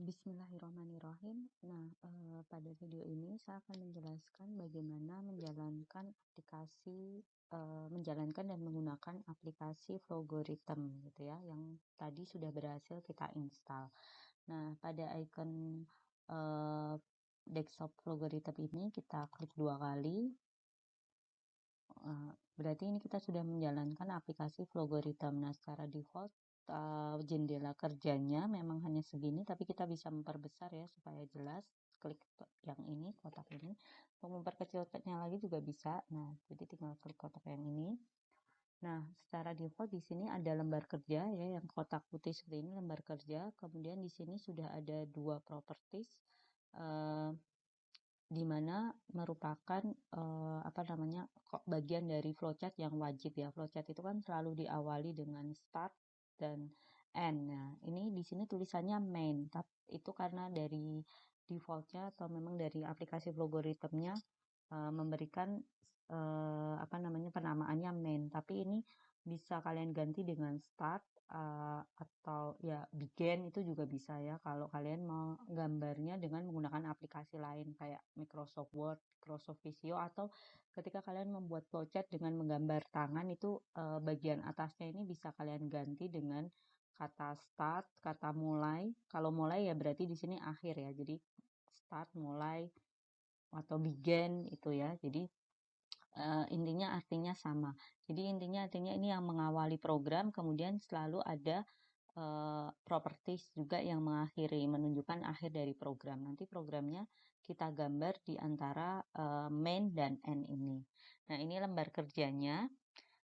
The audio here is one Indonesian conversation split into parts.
Bismillahirrahmanirrahim. Nah, pada video ini saya akan menjelaskan bagaimana menjalankan dan menggunakan aplikasi Flowgorithm gitu ya, yang tadi sudah berhasil kita install. Nah, pada icon desktop Flowgorithm ini kita klik 2 kali. Berarti ini kita sudah menjalankan aplikasi Flowgorithm. Nah, secara default jendela kerjanya memang hanya segini, tapi kita bisa memperbesar ya supaya jelas. Klik yang ini, kotak ini. Untuk memperkecilnya lagi juga bisa. Nah, jadi tinggal klik kotak yang ini. Nah, secara default di sini ada lembar kerja ya, yang kotak putih seperti ini, lembar kerja. Kemudian di sini sudah ada 2 properties, di mana merupakan bagian dari flowchart yang wajib ya. Flowchart itu kan selalu diawali dengan start dan end. Nah, ini di sini tulisannya main, tapi itu karena dari defaultnya atau memang dari aplikasi Flowgorithm-nya memberikan penamaannya main, tapi ini bisa kalian ganti dengan start atau ya begin, itu juga bisa ya kalau kalian mau gambarnya dengan menggunakan aplikasi lain kayak Microsoft Word, Microsoft Visio, atau ketika kalian membuat flowchart dengan menggambar tangan itu bagian atasnya ini bisa kalian ganti dengan kata start, kata mulai. Kalau mulai ya berarti di sini akhir ya, jadi start, mulai, atau begin itu ya. Jadi intinya artinya sama. Jadi intinya ini yang mengawali program, kemudian selalu ada properties juga yang menunjukkan akhir dari program. Nanti programnya kita gambar di antara main dan end ini. Nah, ini lembar kerjanya.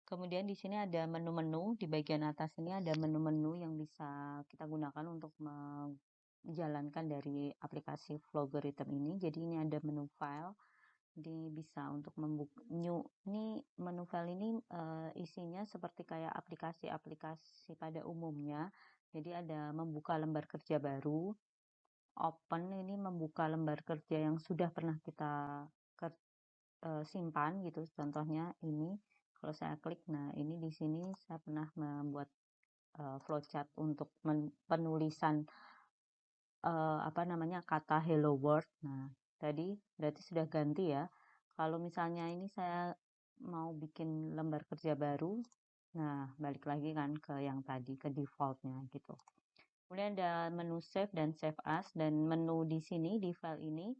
Kemudian di sini ada menu-menu, di bagian atas ini ada menu-menu yang bisa kita gunakan untuk menjalankan dari aplikasi Flowgorithm ini. Jadi ini ada menu file. Jadi bisa untuk membuka ini menu file ini isinya seperti kayak aplikasi-aplikasi pada umumnya. Jadi ada membuka lembar kerja baru, open ini membuka lembar kerja yang sudah pernah kita simpan gitu. Contohnya ini kalau saya klik, nah ini di sini saya pernah membuat flowchart untuk penulisan kata hello world. Nah, tadi berarti sudah ganti ya. Kalau misalnya ini saya mau bikin lembar kerja baru, nah balik lagi kan ke yang tadi, ke defaultnya gitu. Kemudian ada menu save dan save as, dan menu di sini di file ini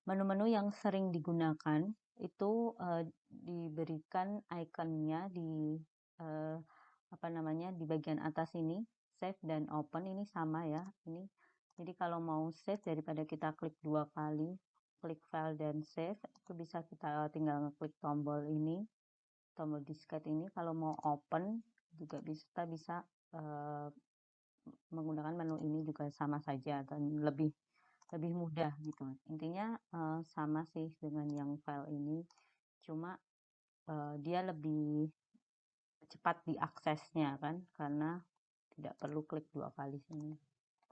menu-menu yang sering digunakan itu diberikan ikonnya di di bagian atas ini, save dan open ini sama ya. Ini jadi kalau mau save, daripada kita klik 2 kali, klik file dan save, itu bisa kita tinggal ngeklik tombol ini, tombol diskette ini. Kalau mau open juga bisa menggunakan menu ini juga sama saja dan lebih mudah gitu. Intinya sama sih dengan yang file ini, cuma dia lebih cepat diaksesnya kan, karena tidak perlu klik 2 kali sini.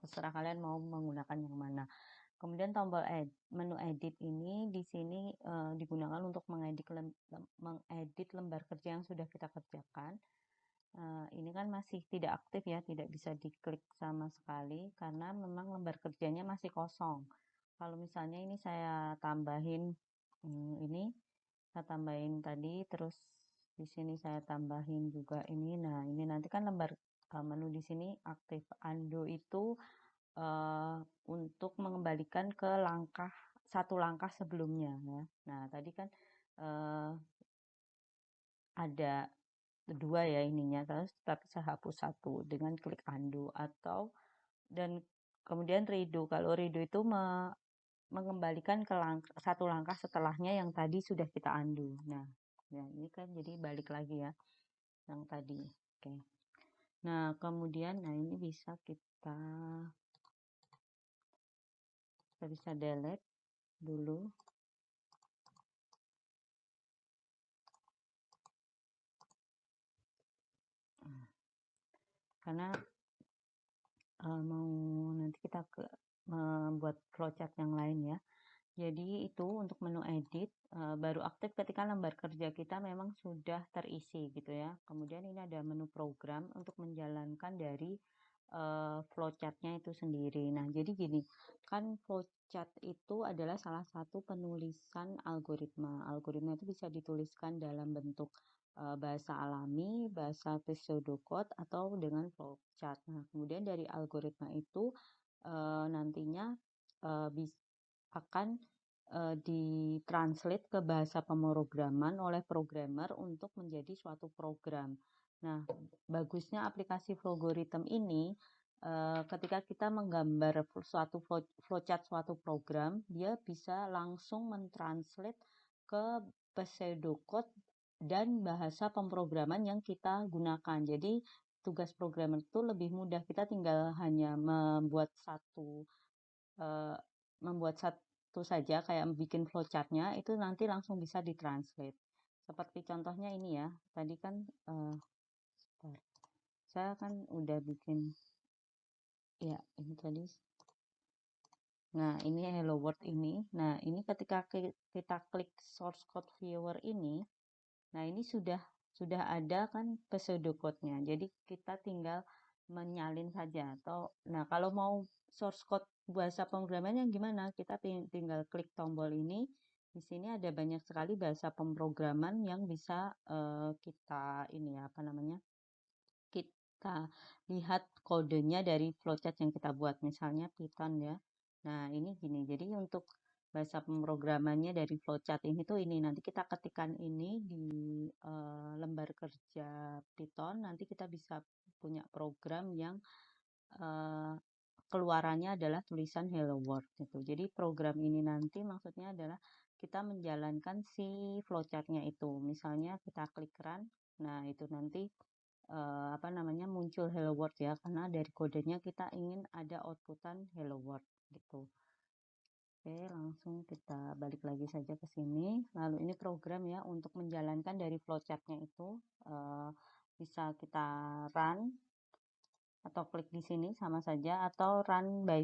Terserah kalian mau menggunakan yang mana. Kemudian tombol menu edit ini di sini digunakan untuk mengedit lembar kerja yang sudah kita kerjakan. Ini kan masih tidak aktif ya, tidak bisa diklik sama sekali karena memang lembar kerjanya masih kosong. Kalau misalnya ini saya tambahin tadi, terus di sini saya tambahin juga ini. Nah, ini nanti kan lembar menu di sini aktif. Undo itu untuk mengembalikan ke satu langkah sebelumnya ya. Nah, tadi kan ada 2 ya ininya, tapi saya hapus 1 dengan klik undo dan kemudian redo. Kalau redo itu mengembalikan ke satu langkah setelahnya yang tadi sudah kita undo. Nah, ya ini kan jadi balik lagi ya yang tadi. Oke. Nah, kemudian ini bisa kita bisa delete dulu. Karena mau nanti kita membuat flowchart yang lain ya. Jadi itu untuk menu edit baru aktif ketika lembar kerja kita memang sudah terisi gitu ya. Kemudian ini ada menu program untuk menjalankan dari flowchart-nya itu sendiri. Nah, jadi gini, kan flowchart itu adalah salah satu penulisan algoritma. Algoritma itu bisa dituliskan dalam bentuk bahasa alami, bahasa pseudocode, atau dengan flowchart. Nah, kemudian dari algoritma itu nantinya akan ditranslate ke bahasa pemrograman oleh programmer untuk menjadi suatu program. Nah, bagusnya aplikasi Flowgorithm ini ketika kita menggambar suatu flowchart suatu program, dia bisa langsung mentranslate ke pseudocode dan bahasa pemrograman yang kita gunakan. Jadi tugas programmer itu lebih mudah. Kita tinggal hanya eh, membuat satu saja kayak bikin flowchartnya itu nanti langsung bisa ditranslate. Seperti contohnya ini ya. Tadi kan saya kan udah bikin ya ini tadi. Nah, ini Hello World ini. Nah, ini ketika kita klik source code viewer ini, nah ini sudah ada kan pseudocode-nya. Jadi kita tinggal menyalin saja atau nah kalau mau source code bahasa pemrogramannya gimana? Kita tinggal klik tombol ini. Di sini ada banyak sekali bahasa pemrograman yang bisa kita ini ya, apa namanya? Kita lihat kodenya dari flowchart yang kita buat, misalnya Python ya. Nah, ini gini. Jadi untuk bahasa pemrogramannya dari flowchart ini tuh ini. Nanti kita ketikkan ini di lembar kerja Python, nanti kita bisa punya program yang eh, keluarannya adalah tulisan Hello World gitu. Jadi program ini nanti maksudnya adalah kita menjalankan si flowchart-nya itu. Misalnya kita klik run, nah itu nanti apa namanya muncul Hello World ya, karena dari kodenya kita ingin ada outputan Hello World gitu. Oke, langsung kita balik lagi saja ke sini. Lalu ini program ya untuk menjalankan dari flowchart-nya itu bisa kita run atau klik di sini sama saja atau run by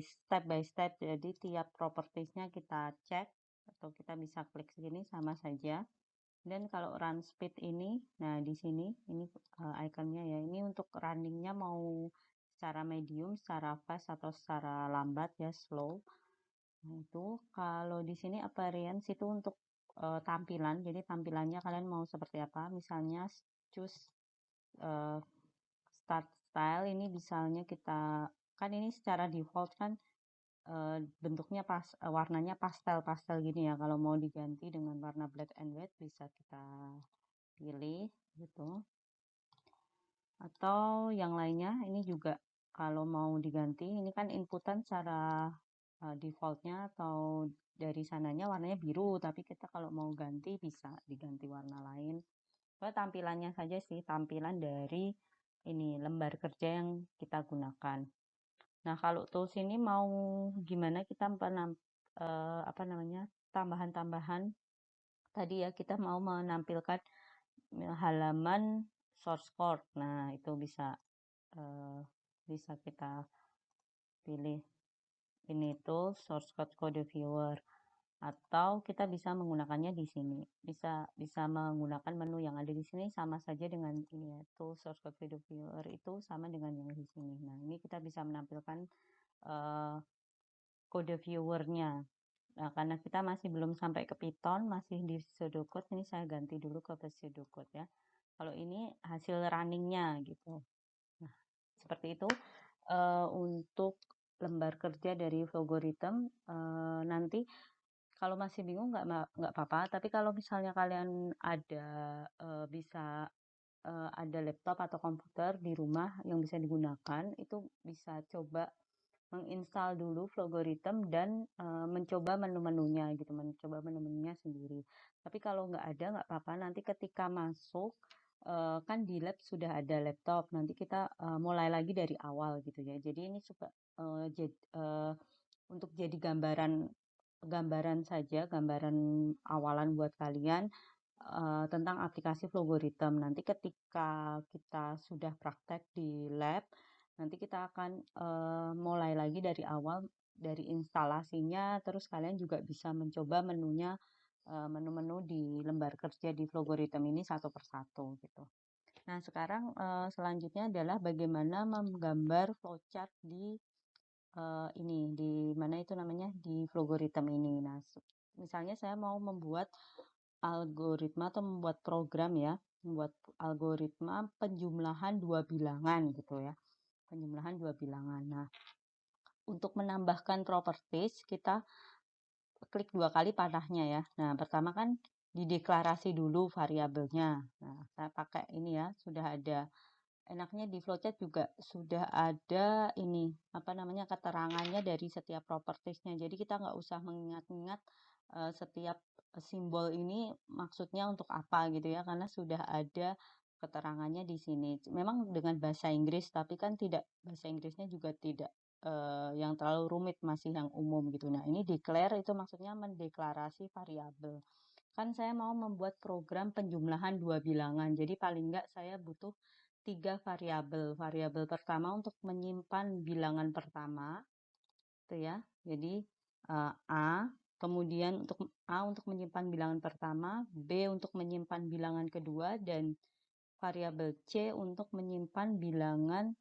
step. Jadi tiap propertiesnya kita cek atau kita bisa klik sini sama saja. Dan kalau run speed ini, nah di sini ini ikonnya ya. Ini untuk runningnya mau secara medium, secara fast atau secara lambat ya, slow. Nah, itu kalau di sini appearance itu untuk tampilan. Jadi tampilannya kalian mau seperti apa? Misalnya choose uh, start style ini misalnya kita kan ini secara default kan bentuknya warnanya pastel gini ya. Kalau mau diganti dengan warna black and white bisa kita pilih gitu. Atau yang lainnya ini juga kalau mau diganti ini kan inputan secara defaultnya atau dari sananya warnanya biru, tapi kita kalau mau ganti bisa diganti warna lain. Tampilannya saja sih, tampilan dari ini lembar kerja yang kita gunakan. Nah, kalau tools ini mau gimana kita apa namanya tambahan-tambahan tadi ya kita mau menampilkan halaman source code. Nah, itu eh, bisa kita pilih ini tuh source code kode viewer atau kita bisa menggunakannya di sini. Bisa menggunakan menu yang ada di sini sama saja dengan ini ya. Tuh source code video viewer itu sama dengan yang di sini. Nah, ini kita bisa menampilkan uh, kode viewernya. Nah, karena kita masih belum sampai ke Python, masih di pseudocode, ini saya ganti dulu ke pseudocode ya. Kalau ini hasil runningnya gitu. Nah, seperti itu untuk lembar kerja dari Flowgorithm. Nanti kalau masih bingung nggak apa-apa. Tapi kalau misalnya kalian ada bisa ada laptop atau komputer di rumah yang bisa digunakan, itu bisa coba menginstal dulu Flowgorithm dan mencoba menu-menunya gitu, mencoba menu-menunya sendiri. Tapi kalau nggak ada nggak apa-apa. Nanti ketika masuk kan di lab sudah ada laptop. Nanti kita mulai lagi dari awal gitu ya. Jadi ini untuk jadi gambaran saja, gambaran awalan buat kalian tentang aplikasi Flowgorithm. Nanti ketika kita sudah praktek di lab, nanti kita akan mulai lagi dari awal, dari instalasinya, terus kalian juga bisa mencoba menu-menu di lembar kerja di Flowgorithm ini satu persatu gitu. Nah, sekarang selanjutnya adalah bagaimana menggambar flowchart di ini, di mana itu namanya, di Flowgorithm ini. Nah, misalnya saya mau membuat algoritma atau membuat program ya, membuat algoritma penjumlahan dua bilangan gitu ya, penjumlahan dua bilangan. Nah, untuk menambahkan properties, kita klik dua kali panahnya ya. Nah, pertama kan dideklarasi dulu variabelnya. Nah, saya pakai ini ya, sudah ada. Enaknya di flowchart juga sudah ada ini, apa namanya, keterangannya dari setiap propertiesnya. Jadi kita nggak usah mengingat-ingat setiap simbol ini maksudnya untuk apa gitu ya, karena sudah ada keterangannya di sini. Memang dengan bahasa Inggris, tapi kan tidak, bahasa Inggrisnya juga tidak yang terlalu rumit, masih yang umum gitu. Nah, ini declare itu maksudnya mendeklarasi variabel. Kan saya mau membuat program penjumlahan dua bilangan, jadi paling nggak saya butuh 3 variabel. Variabel pertama untuk menyimpan bilangan pertama, itu ya. Jadi A, kemudian untuk A untuk menyimpan bilangan pertama, B untuk menyimpan bilangan kedua, dan variabel C untuk menyimpan bilangan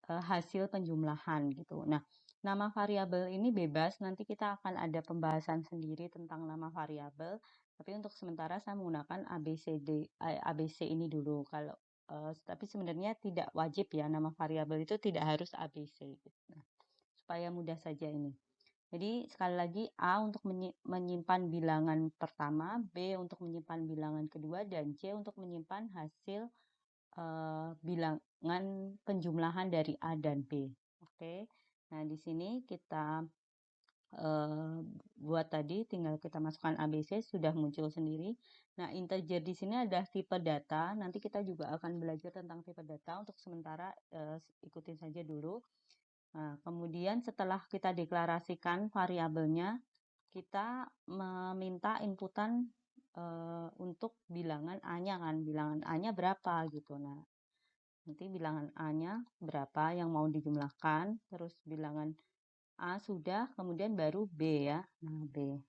hasil penjumlahan gitu. Nah, nama variabel ini bebas, nanti kita akan ada pembahasan sendiri tentang nama variabel. Tapi untuk sementara saya menggunakan ABC ini dulu. Kalau tapi sebenarnya tidak wajib ya, nama variabel itu tidak harus ABC gitu. Nah, supaya mudah saja ini. Jadi sekali lagi, A untuk menyimpan bilangan pertama, B untuk menyimpan bilangan kedua, dan C untuk menyimpan hasil bilangan penjumlahan dari A dan B. Oke. Nah, di sini kita buat tadi, tinggal kita masukkan ABC, sudah muncul sendiri. Nah, integer di sini adalah tipe data. Nanti kita juga akan belajar tentang tipe data. Untuk sementara ikutin saja dulu. Nah, kemudian setelah kita deklarasikan variabelnya, kita meminta inputan untuk bilangan A-nya kan. Bilangan A-nya berapa gitu. Nah, nanti bilangan A-nya berapa yang mau dijumlahkan, terus bilangan A sudah, kemudian baru B ya. Nah, B.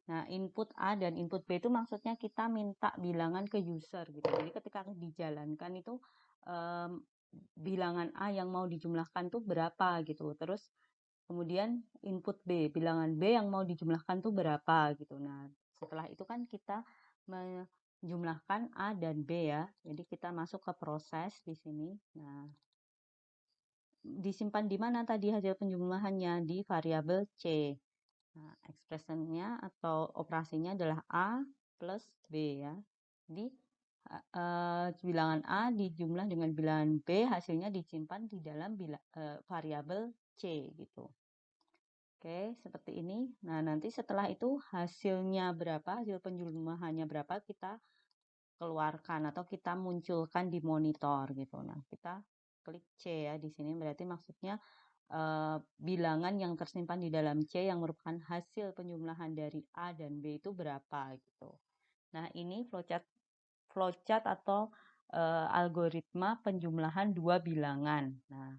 Nah, input A dan input B itu maksudnya kita minta bilangan ke user gitu. Jadi ketika dijalankan itu bilangan A yang mau dijumlahkan tuh berapa gitu. Terus kemudian input B, bilangan B yang mau dijumlahkan tuh berapa gitu. Nah, setelah itu kan kita menjumlahkan A dan B ya. Jadi kita masuk ke proses di sini. Nah, disimpan di mana tadi hasil penjumlahannya? Di variabel C. Nah, ekspresinya atau operasinya adalah A plus B ya. Jadi bilangan A dijumlah dengan bilangan B, hasilnya disimpan di dalam variabel C gitu. Oke, seperti ini. Nah, nanti setelah itu hasilnya berapa, hasil penjumlahannya berapa, kita keluarkan atau kita munculkan di monitor gitu. Nah, kita klik C ya di sini, berarti maksudnya bilangan yang tersimpan di dalam C yang merupakan hasil penjumlahan dari A dan B itu berapa gitu. Nah, ini flowchart atau algoritma penjumlahan dua bilangan. Nah,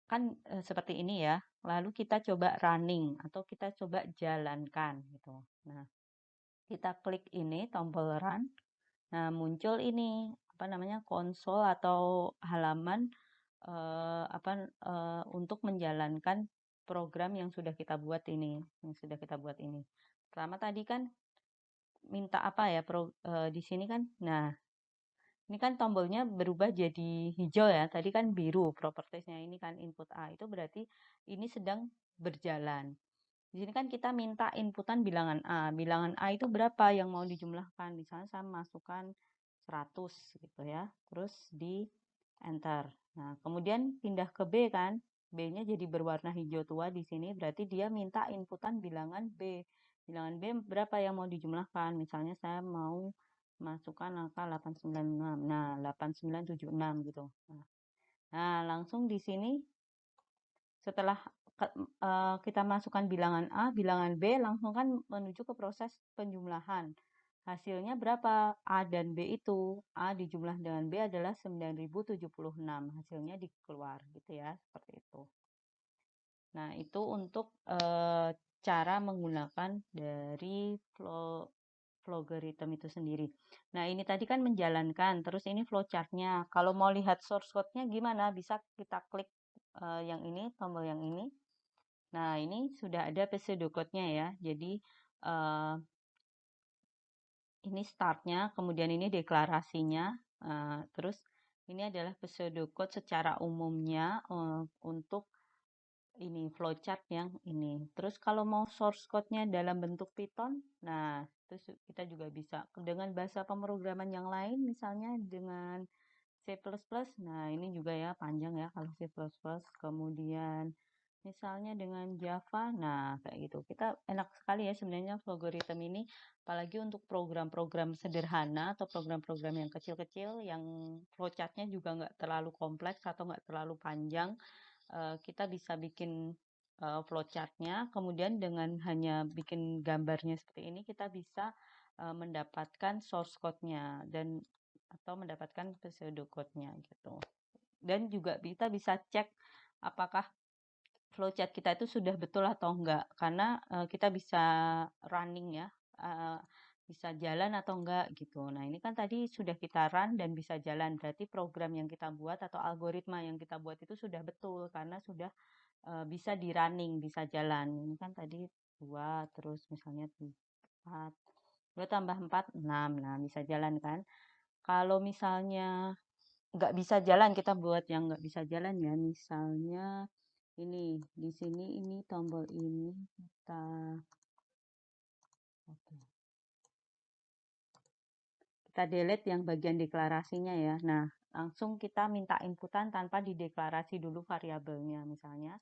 kan seperti ini ya. Lalu kita coba running atau kita coba jalankan gitu. Nah, kita klik ini tombol run. Nah, muncul ini apa namanya, konsol atau halaman untuk menjalankan program yang sudah kita buat ini, Pertama tadi kan minta apa ya, di sini kan. Nah, ini kan tombolnya berubah jadi hijau ya. Tadi kan biru propertiesnya, ini kan input A. Itu berarti ini sedang berjalan. Di sini kan kita minta inputan bilangan A. Bilangan A itu berapa yang mau dijumlahkan? Misalnya saya masukkan 100 gitu ya. Terus di enter. Nah, kemudian pindah ke B kan. B-nya jadi berwarna hijau tua di sini. Berarti dia minta inputan bilangan B. Bilangan B berapa yang mau dijumlahkan? Misalnya saya mau masukkan angka 896. Nah, 8976 gitu. Nah, langsung di sini setelah kita masukkan bilangan A, bilangan B, langsung kan menuju ke proses penjumlahan. Hasilnya berapa? A dan B itu. A dijumlah dengan B adalah 9076. Hasilnya dikeluar gitu ya, seperti itu. Nah, itu untuk cara menggunakan dari logarithm itu sendiri. Nah, ini tadi kan menjalankan, terus ini flowchart-nya. Kalau mau lihat source code-nya gimana? Bisa kita klik yang ini, tombol yang ini. Nah, ini sudah ada pseudocode-nya ya. Jadi, ini start-nya, kemudian ini deklarasinya, terus ini adalah pseudocode secara umumnya untuk ini flowchart yang ini. Terus kalau mau source code-nya dalam bentuk Python, nah terus kita juga bisa dengan bahasa pemrograman yang lain, misalnya dengan C++. Nah, ini juga ya panjang ya kalau C++. Kemudian misalnya dengan Java. Nah, kayak gitu. Kita enak sekali ya sebenarnya algoritma ini, apalagi untuk program-program sederhana atau program-program yang kecil-kecil yang flowchart-nya juga nggak terlalu kompleks atau nggak terlalu panjang. Kita bisa bikin flowchart-nya, kemudian dengan hanya bikin gambarnya seperti ini, kita bisa mendapatkan source code-nya dan atau mendapatkan pseudocode-nya gitu. Dan juga kita bisa cek apakah flowchart kita itu sudah betul atau enggak, karena kita bisa running ya, bisa jalan atau enggak gitu. Nah, ini kan tadi sudah kita run dan bisa jalan, berarti program yang kita buat atau algoritma yang kita buat itu sudah betul karena sudah bisa di running, bisa jalan. Ini kan tadi 2, terus misalnya 4, 2 tambah 4, 6. Nah, bisa jalan kan. Kalau misalnya nggak bisa jalan, kita buat yang nggak bisa jalan ya. Misalnya ini, di sini ini tombol ini kita oke. Kita delete yang bagian deklarasinya ya. Nah, langsung kita minta inputan tanpa dideklarasi dulu variabelnya misalnya.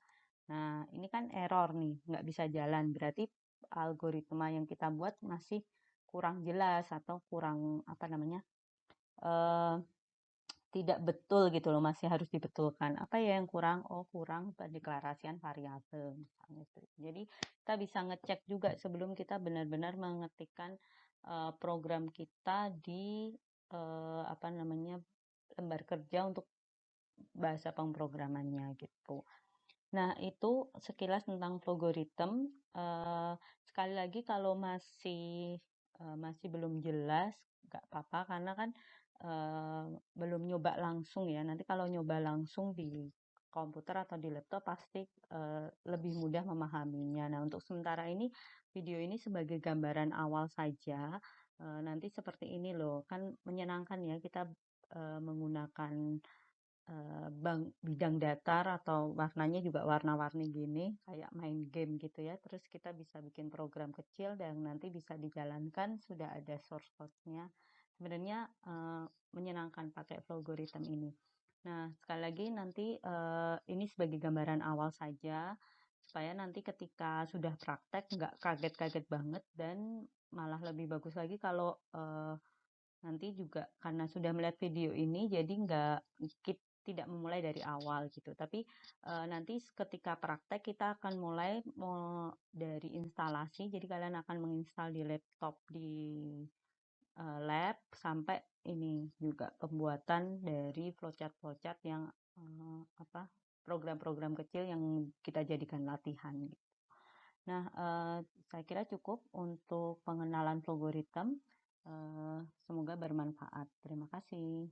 Nah, ini kan error nih, nggak bisa jalan. Berarti algoritma yang kita buat masih kurang jelas atau kurang apa namanya, eh, tidak betul gitu loh, masih harus dibetulkan. Apa ya yang kurang? Oh, kurang pendeklarasian variabel misalnya. Jadi kita bisa ngecek juga sebelum kita benar-benar mengetikkan program kita di apa namanya lembar kerja untuk bahasa pemrogramannya gitu. Nah, itu sekilas tentang logarithm. Eh, Sekali lagi kalau masih belum jelas, nggak apa-apa karena kan eh, belum nyoba langsung ya. Nanti kalau nyoba langsung di komputer atau di laptop pasti lebih mudah memahaminya. Nah, untuk sementara ini video ini sebagai gambaran awal saja. Nanti seperti ini loh, kan menyenangkan ya kita menggunakan bidang datar atau warnanya juga warna-warni gini kayak main game gitu ya, terus kita bisa bikin program kecil dan nanti bisa dijalankan, sudah ada source code-nya. Sebenarnya menyenangkan pakai algoritma ini. Nah, sekali lagi nanti ini sebagai gambaran awal saja supaya nanti ketika sudah praktek nggak kaget-kaget banget, dan malah lebih bagus lagi kalau nanti juga karena sudah melihat video ini jadi nggak tidak memulai dari awal gitu, tapi nanti ketika praktek kita akan mulai dari instalasi, jadi kalian akan menginstal di laptop di lab sampai ini juga pembuatan dari flowchart yang apa program-program kecil yang kita jadikan latihan gitu. Nah, saya kira cukup untuk pengenalan algoritma. Semoga bermanfaat. Terima kasih.